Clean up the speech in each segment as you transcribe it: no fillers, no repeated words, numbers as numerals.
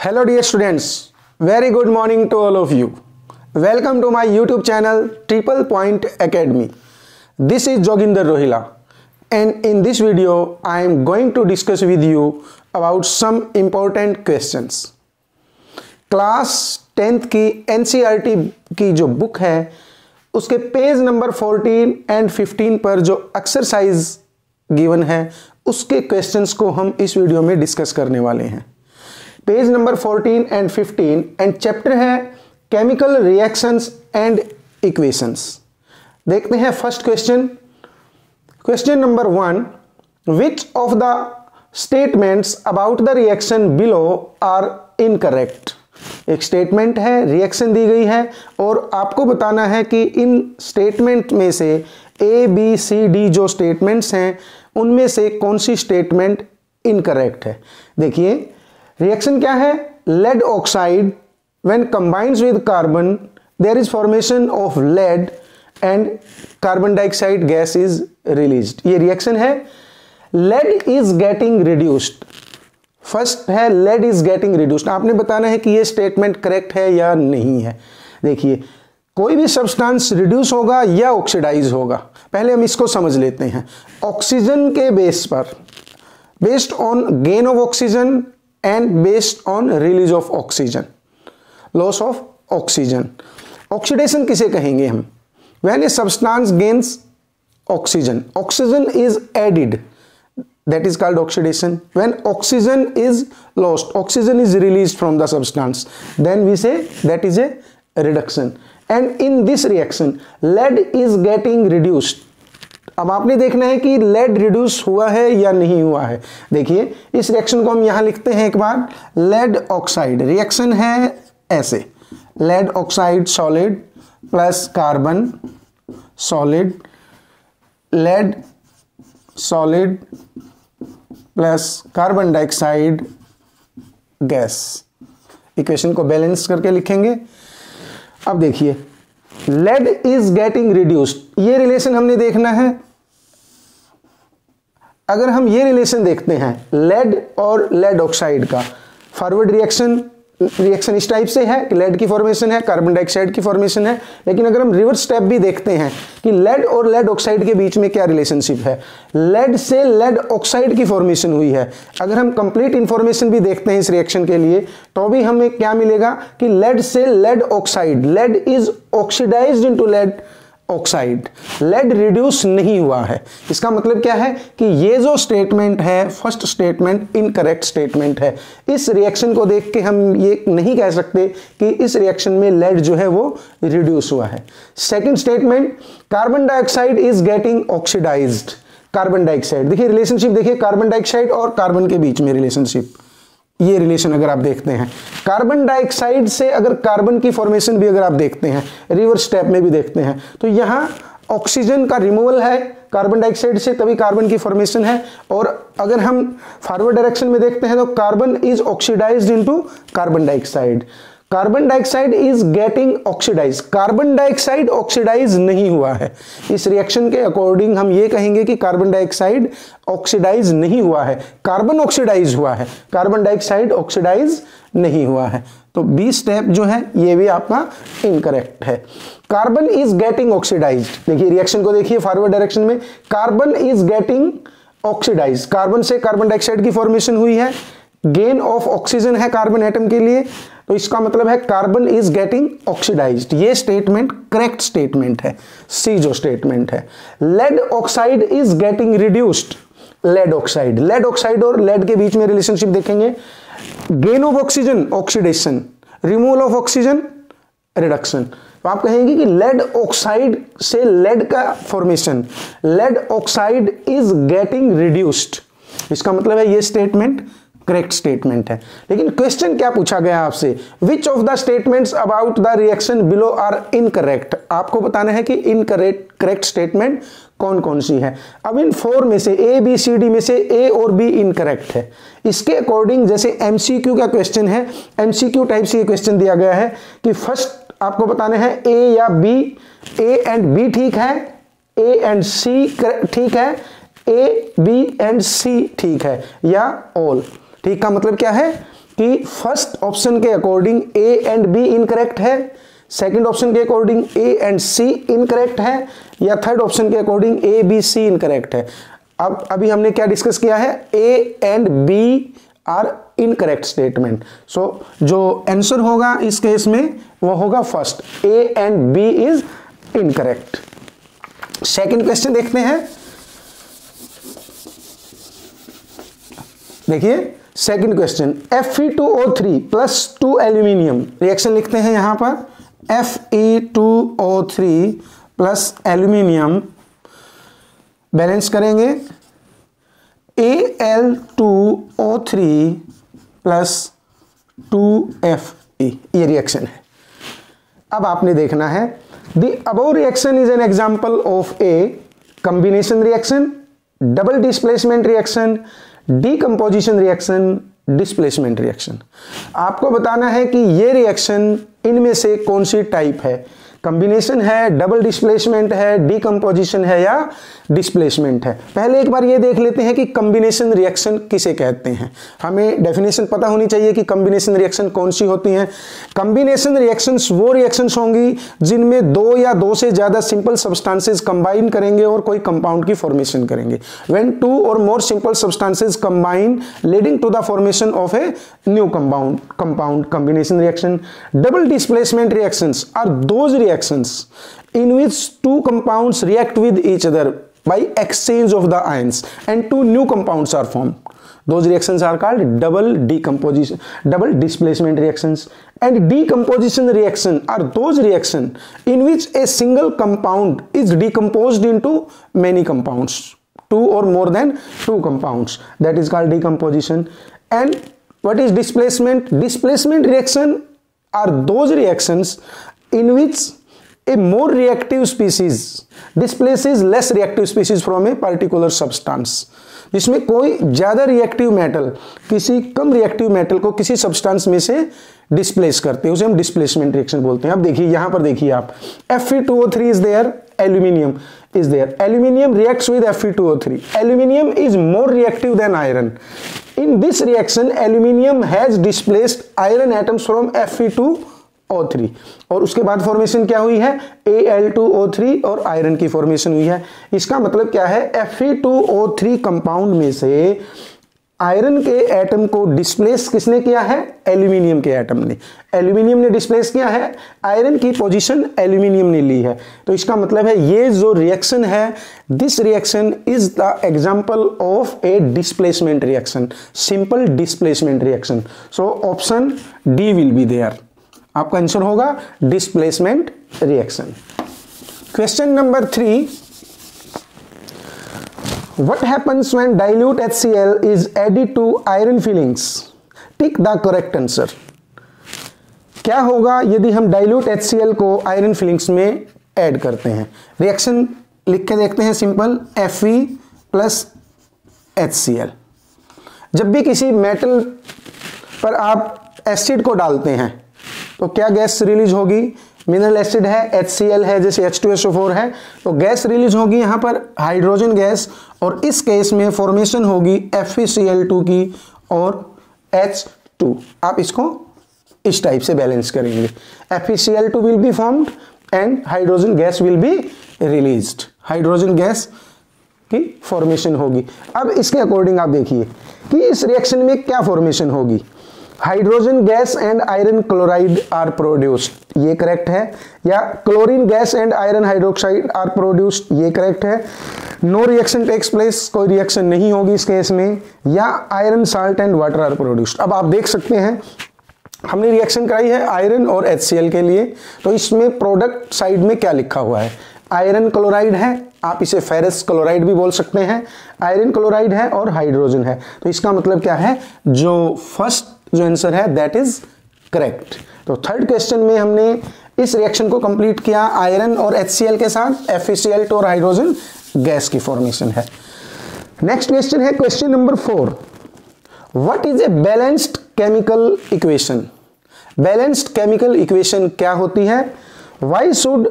Hello dear students, very good morning to all of you. Welcome to my YouTube channel Triple Point Academy. This is Joginder Rohila and in this video I am going to discuss with you about some important questions. Class 10th की NCERT की जो book है उसके page number 14 and 15 पर जो exercise given है उसके questions को हम इस वीडियो में डिस्कस करने वाले हैं. Page number 14 and 15 and chapter है केमिकल रिएक्शंस एंड इक्वेशंस. देखते हैं first question. Question number 1, which of the statements about the reaction below are incorrect. एक स्टेटमेंट है, रिएक्शन दी गई है और आपको बताना है कि इन स्टेटमेंट में से ए बी सी डी जो स्टेटमेंट्स हैं उनमें से कौन सी स्टेटमेंट इनकरेक्ट है. देखिए रिएक्शन क्या है. Lead oxide when combines with carbon there is formation of lead and carbon dioxide gas is released. ये रिएक्शन है. Lead is getting reduced. First है लेड इज गेटिंग रिड्यूस्ड. आपने बताना है कि ये स्टेटमेंट करेक्ट है या नहीं है. देखिए कोई भी सब्सटेंस रिड्यूस होगा या ऑक्सीडाइज होगा. पहले हम इसको समझ लेते हैं. ऑक्सीजन के बेस पर, based on gain of oxygen and based on release of oxygen, loss of oxygen. Oxidation किसे कहेंगे हम. When a substance gains oxygen, oxygen is added, that is called oxidation. When oxygen is lost, oxygen is released from the substance, then we say that is a reduction. And in this reaction lead is getting reduced. अब आपने देखना है कि lead reduce हुआ है या नहीं हुआ है. देखिए इस रिएक्शन को हम यहां लिखते हैं एक बार. lead oxide रिएक्शन है ऐसे, lead oxide solid plus carbon solid, lead solid plus carbon dioxide gas. Equation को बैलेंस करके लिखेंगे. अब देखिए लेड इज गेटिंग रिड्यूस्ड, ये रिलेशन हमने देखना है. अगर हम ये रिलेशन देखते हैं लेड और लेड ऑक्साइड का, फॉरवर्ड रिएक्शन इस टाइप से है कि लेड की फॉर्मेशन है, कार्बन डाइऑक्साइड की फॉर्मेशन है. लेकिन अगर हम रिवर्स स्टेप भी देखते हैं कि लेड और लेड ऑक्साइड के बीच में क्या रिलेशनशिप है, लेड से लेड ऑक्साइड की फॉर्मेशन हुई है. अगर हम कंप्लीट इंफॉर्मेशन भी देखते हैं इस रिएक्शन के लिए तो भी हमें क्या मिलेगा कि लेड से lead oxide, lead is oxidised into lead oxide, lead reduce नहीं हुआ है. इसका मतलब क्या है कि ये जो स्टेटमेंट है फर्स्ट स्टेटमेंट इनकरेक्ट स्टेटमेंट है. इस रिएक्शन को देख के हम ये नहीं कह सकते कि इस रिएक्शन में लेड जो है वो रिड्यूस हुआ है. Second statement, carbon dioxide is getting oxidised. Carbon dioxide, देखिए रिलेशनशिप देखिए कार्बन डाइऑक्साइड और कार्बन के बीच में रिलेशनशिप, ये रिलेशन अगर आप देखते हैं कार्बन डाइऑक्साइड से अगर कार्बन की फॉर्मेशन भी अगर आप देखते हैं रिवर्स स्टेप में भी देखते हैं तो यहां ऑक्सीजन का रिमूवल है कार्बन डाइऑक्साइड से, तभी कार्बन की फॉर्मेशन है. और अगर हम फॉरवर्ड डायरेक्शन में देखते हैं तो carbon is oxidised into carbon dioxide. Carbon dioxide is getting oxidise, carbon dioxide oxidise नहीं हुआ है. इस रिएक्शन के अकॉर्डिंग हम ये कहेंगे कि कार्बन डाइऑक्साइड ऑक्सीडाइज नहीं हुआ है, कार्बन ऑक्सीडाइज हुआ है, कार्बन डाइऑक्साइड ऑक्सीडाइज नहीं हुआ है. तो बी स्टेप जो है ये भी आपका इनकरेक्ट है. कार्बन इज गेटिंग ऑक्सीडाइज, देखिए रिएक्शन को देखिए फॉरवर्ड डायरेक्शन में carbon is getting oxidise, carbon से कार्बन डाइऑक्साइड की फॉर्मेशन हुई है, गेन ऑफ ऑक्सीजन है कार्बन एटम के लिए, तो इसका मतलब है कार्बन इज गेटिंग ऑक्सीडाइज्ड. ये स्टेटमेंट करेक्ट स्टेटमेंट है. सी जो स्टेटमेंट है, lead oxide is getting reduced. Lead oxide और लेड के बीच में रिलेशनशिप देखेंगे. Gain of oxygen oxidation, removal of oxygen reduction. तो आप कहेंगे कि लेड ऑक्साइड से लेड का formation, lead oxide is getting reduced. इसका मतलब है ये स्टेटमेंट करेक्ट स्टेटमेंट है. लेकिन क्वेश्चन क्या पूछा गया आपसे, which of the statements about the reaction below are incorrect. आपको बताना है कि करेक्ट स्टेटमेंट कौन कौन सी है. अब इन 4 में से ए बी सी डी में से ए और बी इनकरेक्ट है. इसके अकॉर्डिंग जैसे एमसीक्यू का क्वेश्चन है, एमसीक्यू टाइप से क्वेश्चन दिया गया है कि फर्स्ट आपको बताने हैं ए या बी, ए एंड बी ठीक है, ए एंड सी ठीक है, ए बी एंड सी ठीक है या ऑल. ठीक का मतलब क्या है कि फर्स्ट ऑप्शन के according A and B incorrect है, सेकंड ऑप्शन के according A and C incorrect है, या थर्ड ऑप्शन के according A B C incorrect है। अब अभी हमने क्या डिस्कस किया है, A and B are incorrect statement. So जो आंसर होगा इस केस में वो होगा first, A and B is incorrect. Second question देखते हैं। देखिए second question, Fe2O3 plus 2 aluminium, reaction लिखते हैं यहां पर Fe2O3 प्लस एल्यूमिनियम, बैलेंस करेंगे Al2O3 प्लस 2Fe, ये रिएक्शन है। अब आपने देखना है the above reaction is an example of a combination reaction, double displacement reaction, decomposition reaction, displacement reaction. आपको बताना है कि ये रिएक्शन इनमें से कौन सी टाइप है, कॉम्बिनेशन है, डबल डिस्प्लेसमेंट है, डीकंपोजिशन है या डिस्प्लेसमेंट है। पहले एक बार ये देख लेते हैं कि कॉम्बिनेशन रिएक्शन किसे कहते हैं। हमें डेफिनेशन पता होनी चाहिए कि कॉम्बिनेशन रिएक्शन कौन सी होती हैं। कॉम्बिनेशन रिएक्शंस वो रिएक्शंस होंगी जिनमें दो या दो से ज्यादा सिंपल सब्सटेंसेस कंबाइन करेंगे और कोई कंपाउंड की फॉर्मेशन करेंगे। व्हेन टू और more simple substances combine leading to the formation of a new compound combination reaction. Double displacement reactions are those reactions in which two compounds react with each other by exchange of the ions and two new compounds are formed. Those reactions are called double displacement reactions. And decomposition reaction are those reactions in which a single compound is decomposed into many compounds, two or more than two compounds. That is called decomposition. And what is displacement? Displacement reaction are those reactions in which a more reactive species displaces less reactive species from a particular substance, जिसमें कोई ज्यादा reactive metal किसी कम reactive metal को किसी substance में से displace करते हैं, उसे हम डिस्प्लेसमेंट रिएक्शन बोलते हैं। अब देखिए यहां पर देखिए आप, Fe2O3 is there, aluminium is there, aluminium reacts with Fe2O3, aluminium is more reactive than iron. In this reaction aluminium has displaced iron atoms from Fe2O3 और उसके बाद फॉर्मेशन क्या हुई है, Al2O3 और आयरन की फॉर्मेशन हुई है। इसका मतलब क्या है, Fe2O3 कंपाउंड में से आयरन के एटम को डिस्प्लेस किसने किया है, एल्यूमिनियम के एटम ने। एल्यूमिनियम ने डिस्प्लेस किया है, आयरन की पोजीशन एल्यूमिनियम ने ली है। तो इसका मतलब है ये जो रिएक्शन है, this reaction is the example of a displacement reaction, simple displacement reaction. So option D will be there, आपका आंसर होगा displacement reaction. Question number 3, what happens when dilute HCl is added to iron fillings? Tick the correct answer. क्या होगा यदि हम dilute HCl को iron filings में add करते हैं? रिएक्शन लिख के देखते हैं, सिंपल, Fe प्लस HCl। जब भी किसी मेटल पर आप एसिड को डालते हैं तो क्या गैस रिलीज होगी, मिनरल एसिड है, HCl है, जैसे H2SO4 है, तो गैस रिलीज होगी यहाँ पर हाइड्रोजन गैस, और इस केस में फॉर्मेशन होगी FeCl2 की और H2। आप इसको इस टाइप से बैलेंस करेंगे, FeCl2 will be formed and hydrogen gas will be released, hydrogen gas की फॉर्मेशन होगी। अब इसके अकॉर्डिंग आप देखिए कि इस रिएक्शन में क्या फॉर्मेशन होगी, hydrogen gas and iron chloride are produced, ये करेक्ट है, या chlorine gas and iron hydroxide are produced, ये करेक्ट है। नो रिएक्शन टेक्स प्लेस, कोई रिएक्शन नहीं होगी इस केस में, या iron salt and water are produced. अब आप देख सकते हैं हमने रिएक्शन कराई है आयरन और HCl के लिए, तो इसमें प्रोडक्ट साइड में क्या लिखा हुआ है, आयरन क्लोराइड है, आप इसे फेरस क्लोराइड भी बोल सकते हैं, आयरन क्लोराइड है और हाइड्रोजन है। तो इसका मतलब क्या है, जो फर्स्ट जो आंसर है दैट इज करेक्ट। तो थर्ड क्वेश्चन में हमने इस रिएक्शन को कंप्लीट किया आयरन और HCl के साथ, FeCl2 और हाइड्रोजन गैस की फॉर्मेशन है। नेक्स्ट क्वेश्चन है question number 4, what is a balanced chemical equation? Balanced chemical equation क्या होती है? Why should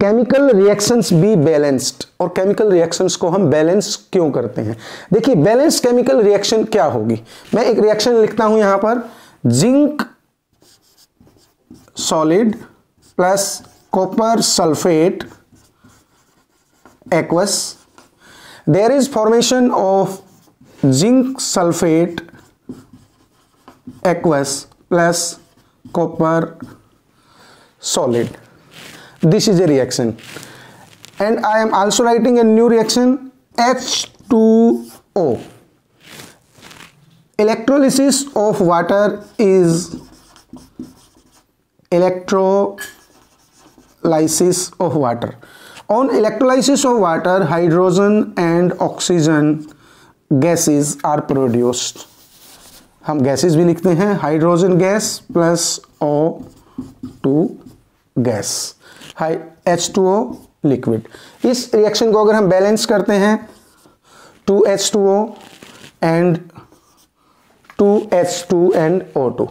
chemical reactions be balanced, और केमिकल रिएक्शंस को हम बैलेंस क्यों करते हैं? देखिए बैलेंस्ड केमिकल रिएक्शन क्या होगी, मैं एक रिएक्शन लिखता हूं यहां पर, zinc solid plus copper sulphate aqueous, there is formation of zinc sulfate aqueous plus copper solid. This is a reaction, and I am also writing a new reaction, H2O. Electrolysis of water is electrolysis of water. On electrolysis of water, hydrogen and oxygen gases are produced. हम gases भी लिखते हैं, hydrogen gas plus O2 gas, H2O liquid. इस reaction को अगर हम balance करते हैं 2H2O and 2H2 and O2,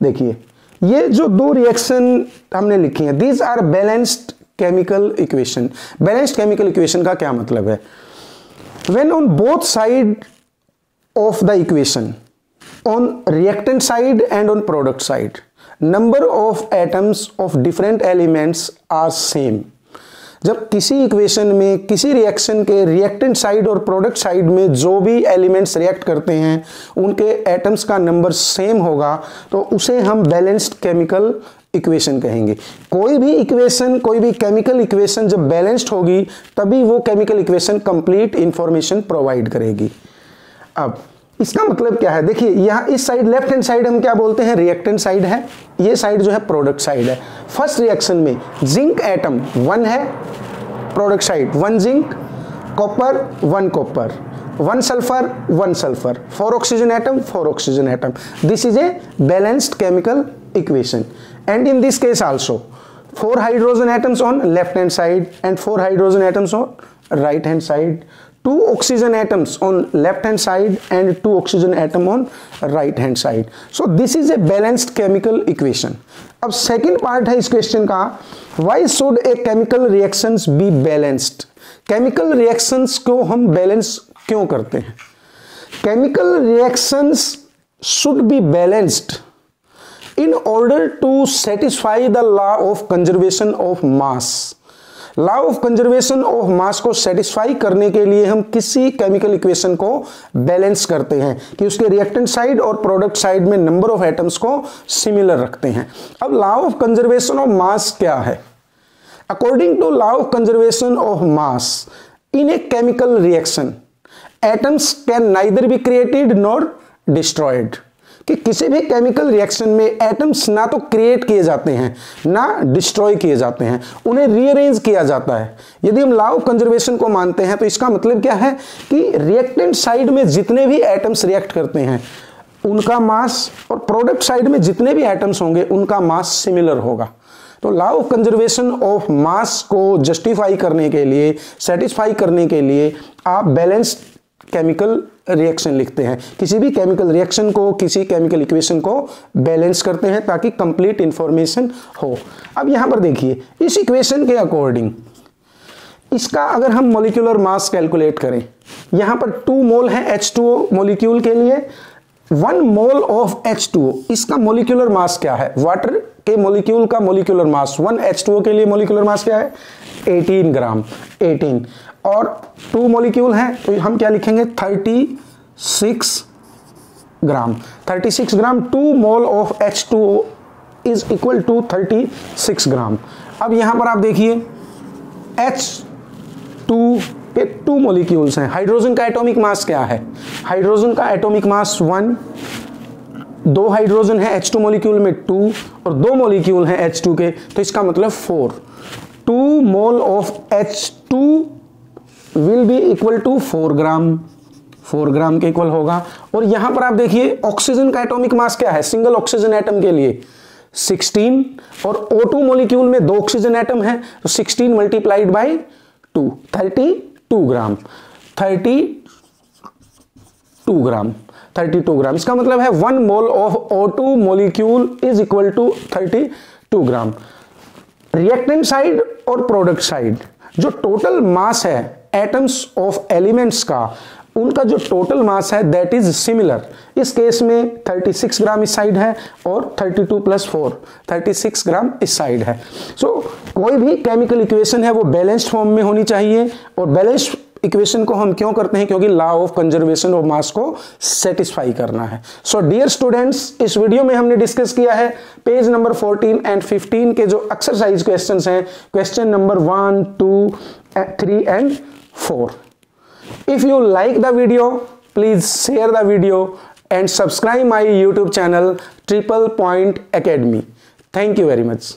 देखिए ये जो दो रिएक्शन हमने लिखी हैं, these are balanced chemical equation. Balanced chemical equation का क्या मतलब है? When on both side of the equation, on reactant side and on product side, number of atoms of different elements are same. जब किसी equation में किसी reaction के reactant side और प्रोडक्ट साइड में जो भी एलिमेंट्स रिएक्ट करते हैं उनके एटम्स का नंबर सेम होगा तो उसे हम बैलेंस्ड केमिकल इक्वेशन कहेंगे। कोई भी इक्वेशन, कोई भी केमिकल इक्वेशन जब बैलेंस्ड होगी तभी वो chemical equation complete information provide करेगी। अब इसका मतलब क्या है? देखिए यहाँ इस साइड लेफ्ट हैंड साइड हम क्या बोलते हैं? रिएक्टेंट साइड है, ये साइड जो है प्रोडक्ट साइड है। फर्स्ट रिएक्शन में जिंक एटम 1 है, product side 1 zinc, copper 1 copper, 1 sulphur 1 sulphur, 4 oxygen atom 4 oxygen atom. This is a balanced chemical equation, and in this case also 4 hydrogen atoms on left hand side and 4 hydrogen atoms on right hand side, 2 oxygen atoms on left hand side and 2 oxygen atom on right hand side. So this is a balanced chemical equation. अब second part है इस question का, why should a chemical reactions be balanced? chemical reactions को हम balance क्यों करते हैं? chemical reactions should be balanced in order to satisfy the law of conservation of mass. Law of conservation of मास को satisfy करने के लिए हम किसी केमिकल इक्वेशन को बैलेंस करते हैं कि उसके रिएक्टेंट साइड और प्रोडक्ट साइड में नंबर ऑफ एटम्स को सिमिलर रखते हैं। अब law of conservation of mass क्या है? According to law of conservation of mass, in a chemical reaction atoms can neither be created nor destroyed. कि किसी भी केमिकल रिएक्शन में एटम्स ना तो क्रिएट किए जाते हैं ना डिस्ट्रॉय किए जाते हैं, उन्हें रीअरेंज किया जाता है। यदि हम लॉ ऑफ कंजर्वेशन को मानते हैं तो इसका मतलब क्या है कि रिएक्टेंट साइड में जितने भी एटम्स रिएक्ट करते हैं उनका मास और प्रोडक्ट साइड में जितने भी एटम्स होंगे उनका मास सिमिलर होगा। तो लॉ ऑफ कंजर्वेशन ऑफ मास को जस्टिफाई करने के लिए, सेटिस्फाई करने के लिए आप बैलेंस्ड केमिकल रिएक्शन लिखते हैं। किसी भी केमिकल रिएक्शन को, किसी केमिकल इक्वेशन को बैलेंस करते हैं ताकि कंप्लीट इंफॉर्मेशन हो। अब यहां पर देखिए इस इक्वेशन के अकॉर्डिंग इसका अगर हम मॉलिक्यूलर मास कैलकुलेट करें, यहां पर 2 मोल है H2O मॉलिक्यूल के लिए, 1 मोल ऑफ H2O, इसका मॉलिक्यूलर मास क्या है? वाटर के मॉलिक्यूल का मॉलिक्यूलर मास 1 H2O के लिए मॉलिक्यूलर मास क्या है? 18 ग्राम। 18 और 2 मॉलिक्यूल हैं तो हम क्या लिखेंगे? 36 gram. 36 gram, 2 mole of H2O is equal to 36 gram. अब यहां पर आप देखिए H2 के 2 मॉलिक्यूल्स हैं। हाइड्रोजन का एटॉमिक मास क्या है? हाइड्रोजन का एटॉमिक मास 1, 2 हाइड्रोजन है H2 मॉलिक्यूल में 2 और 2 मॉलिक्यूल हैं H2 के, तो इसका मतलब 4। 2 mole of H2 will be equal to 4 gram. 4 gram के इक्वल होगा। और यहां पर आप देखिए ऑक्सीजन का एटॉमिक मास क्या है सिंगल ऑक्सीजन एटम के लिए? 16 और O2 मॉलिक्यूल में 2 ऑक्सीजन एटम है तो 16 मल्टीप्लाइड बाई 2, 32 ग्राम। 32 ग्राम, 32 ग्राम। इसका मतलब है 1 mole of O2 molecule is equal to 32 gram. Reactant side और प्रोडक्ट साइड जो टोटल मास है एटम्स ऑफ एलिमेंट्स का उनका जो टोटल मास है दैट इज सिमिलर। इस केस में 36 ग्राम इस साइड है और 32 + 4 36 ग्राम इस साइड है। सो कोई भी केमिकल इक्वेशन है वो बैलेंस्ड फॉर्म में होनी चाहिए, और बैलेंस्ड इक्वेशन को हम क्यों करते हैं, क्योंकि लॉ ऑफ कंजर्वेशन ऑफ मास को सेटिस्फाई करना है। सो डियर स्टूडेंट्स, इस वीडियो में हमने डिस्कस किया है पेज नंबर 14 एंड 15 के जो एक्सरसाइज क्वेश्चंस हैं, question number 1, 2, 3 and 4। If you like the video, please share the video and subscribe my YouTube channel Triple Point Academy. Thank you very much.